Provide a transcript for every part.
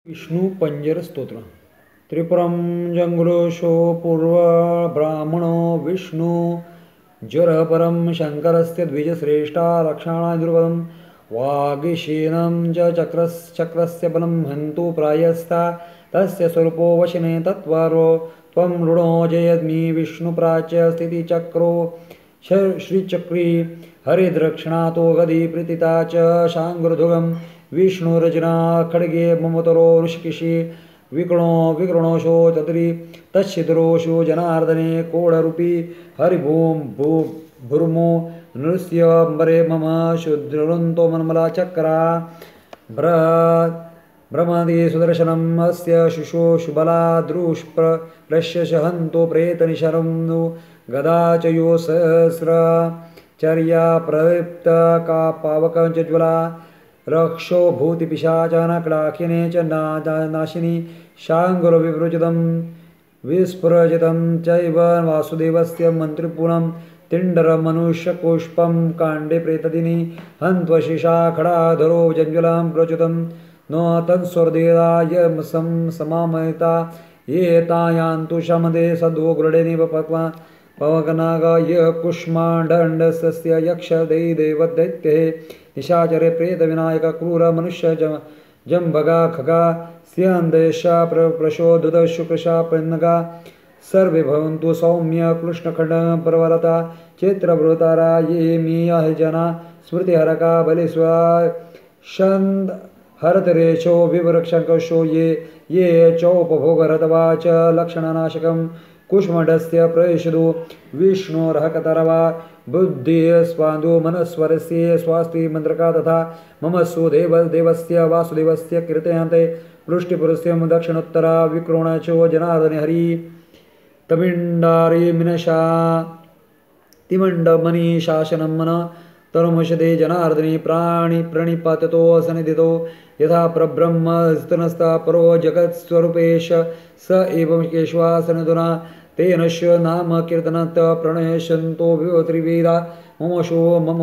विष्णू पंजर स्तोत्र. त्रिपुरं जङ्गुरुषो पूर्व ब्राह्मणो विष्णु ज्वरपरं शङ्करस्य द्विजश्रेष्ठा रक्षाणाद्रुपदं वागीशीनं च चक्रस्य बलं हन्तु प्रायस्ता तस्य स्वरूपो वशिने तत्त्वारो त्वं ऋणो जयद्मि विष्णुप्राच्य स्थितिचक्रो श्रीचक्री हरिद्रक्षणातो गदी प्रीतिता च शाङ्गृधुगं विष्णुरजना खड्गे ममतरो ऋषिकेशी विकृणोषो चतुरी तच्छिद्रोषो जनार्दने कोडरूपी हरिभूम भूर्मो नृस्यंबरे मम शुद्रवन्तो मनमला चक्रा ब्रह्मदि सुदर्शनम् अस्य शिशो शुबला दृष्प्रश्य हन्तो प्रेतनिशरं नु गदा च यो सहस्रचर्या प्रदीप्त का पावकज्ज्वला रक्षो भूतिपिशाचानकडाखिने च नाशिनी शाङ्गुरविवृजितं विस्फुरजितं चैव वासुदेवस्य मन्त्रिपूर्णं तिण्डरमनुष्यपुष्पं काण्डे प्रेतदिनी हन्त्वशिशाखडाधरो जञ्ज्वलां प्रच्युतं न तत्स्वर्देदाय समामयिता ये तायान्तु शमदे सद्वो गृढेनिव पवकनागाय कुष्माण्डस्य यक्षदैदेवदैत्ये निशाचरे प्रेतविनायक क्रूर मनुष्य जम्भगा खगा स्यन्देशा प्रशोदुत शुक्रशा पन्नगा सर्वे भवन्तु सौम्य कृष्णखण्ड प्रवरता चैत्रभृतारा ये मीय जना स्मृतिहरका बलिस्वा षन्द हरतरेशो विवरक्षकशो ये चौपभोगरतवा च लक्षणनाशकं कुष्मण्डस्य प्रयशदु विष्णोरहकतरवा बुद्धिः स्वान्दु मनस्वरस्य स्वास्ति मन्त्रका तथा मम सुदेवस्य वासुदेवस्य कीर्तयन्ते पृष्टिपुरस्यं दक्षिणोत्तरा विक्रोणचो जनार्दने हरि तमिण्डारि मिनशा तिमण्डमणि शासनं मन तरुमुषदे जनार्दने प्राणि प्रणिपाततो सनिधितो यथा परब्रह्म स्तनस्ता परो जगत्स्वरूपेश स एवं केशवासनदुना तेन श नाम कीर्तनात् प्रणयशन्तो त्रिवेदा मम शुभम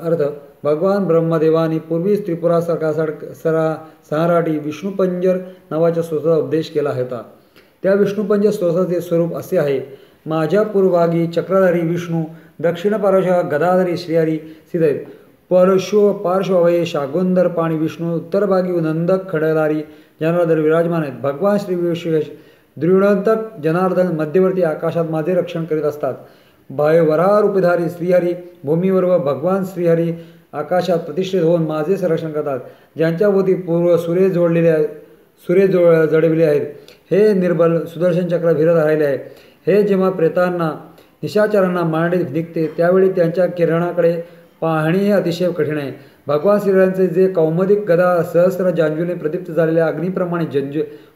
अर्थ भगवान ब्रह्मदेवानी पूर्वी त्रिपुरा सहाराटी विष्णुपंजर नावाच्या स्तोत्राचा उपदेश केला होता. त्या विष्णुपंजर स्तोत्राचे स्वरूप असे आहे. माझ्या पूर्वभागी चक्रधारी विष्णू, दक्षिण पार्श्व गदाधारी श्रीहरी स्थित आहेत. पार्श्वभये शागोंदर पाणी विष्णू, उत्तरभागी नंदक खडधारी जनार्दन विराजमान आहेत. भगवान श्री विष्णू दृढंतक जनार्दन मध्यवर्ती आकाशात माझे रक्षण करीत असतात. वराह रूपधारी श्रीहरी भूमीवर व भगवान श्रीहरी आकाशात प्रतिष्ठित होऊन माझे संरक्षण करतात. ज्यांच्या भोवती पूर्व सूर्य जडविले आहेत. हे निर्बल सुदर्शन चक्र फिरत राहिले आहे. हे जेव्हा प्रेतांना निशाचरांना मारणे निघते त्यावेळी त्यांच्या किरणाकडे पाहणे हे अतिशय कठीण आहे. भगवान श्रीहरींचे जे कौमुदिक गदा सहस्र जांजूने प्रदीप्त झालेल्या अग्निप्रमाणे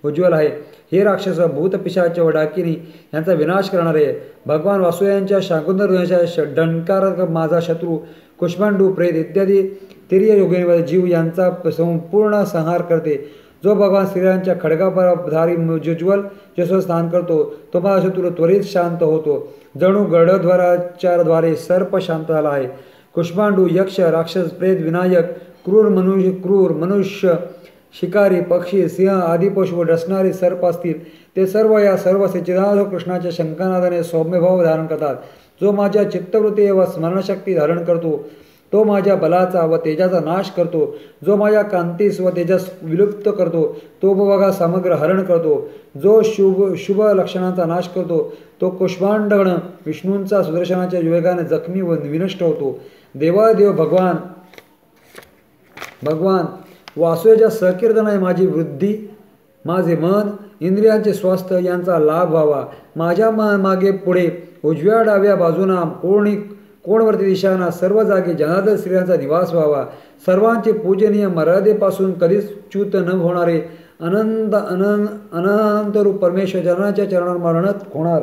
उज्ज्वल आहे. हे राक्षस भूतपिशाच व डाकिनी यांचा विनाश करणारे आहे. भगवान वासुदेवांच्या शाकुंतलच्या डंकारक माझा शत्रू कुष्मांडू प्रेत इत्यादी तिर्य योगिनी जीव यांचा संपूर्ण संहार करते. जो भगवान श्रीहरींच्या खडगाधारी ज्वल जसो स्नान करतो तो माझा शत्रू त्वरित शांत होतो. जणू गडद्वाराच्याद्वारे सर्प शांत झाला आहे. कुष्मांडू यक्ष राक्षस प्रेत विनायक क्रूर मनुष्य शिकारी पक्षी सिंह आदी पशु डसणारे सर्प असतील ते सर्व या सर्व सच्चिदानंद कृष्णाच्या शंखनादाने सौम्यभाव धारण करतात. जो माझ्या चित्तवृत्ती व स्मरणशक्ती धारण करतो तो माझ्या बलाचा व तेजाचा नाश करतो. जो माझ्या कांतीस व तेजस विलुप्त करतो तो बघा समग्र हरण करतो. जो शुभ लक्षणांचा नाश करतो तो कुष्मांडगण विष्णूंचा सुदर्शनाच्या वेगाने जखमी व विनष्ट होतो. देवादेव भगवान वासुदेवाच्या सहकीर्तनाने माझी वृद्धी, माझे मन, इंद्रियांचे स्वास्थ्य यांचा लाभ व्हावा. माझ्या मागे पुढे उजव्या डाव्या बाजूना कोणवर्ती दिशांना सर्व जागी जनार्दन श्रीयांचा निवास व्हावा. सर्वांचे पूजनीय मर्यादेपासून कधीच च्युत न होणारे अनंत रूप परमेश्वर जनाच्या चरणावर मरणत होणार.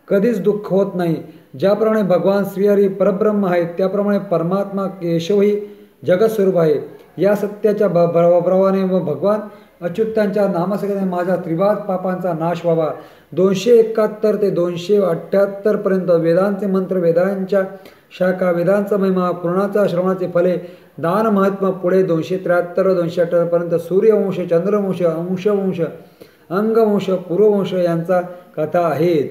कधीच दुःख होत नाही. ज्याप्रमाणे भगवान श्रीहरी परब्रह्म आहेत त्याप्रमाणे परमात्मा केशवही जगतस्वरूप आहे. या सत्याच्या प्रभावाने व भगवान अच्युतांच्या नामसंगीताने माझ्या त्रिवाद पापांचा नाश व्हावा. 271 ते 278 पर्यंत वेदांचे मंत्र, वेदांच्या शाखा, वेदांचा महिमा, पुराणाचा श्रवणाचे फले, दान महात्मा. पुढे 273 278 पर्यंत सूर्यवंश, चंद्रवंश, अंशवंश, अंगवंश, पूर्ववंश यांचा कथा आहेत.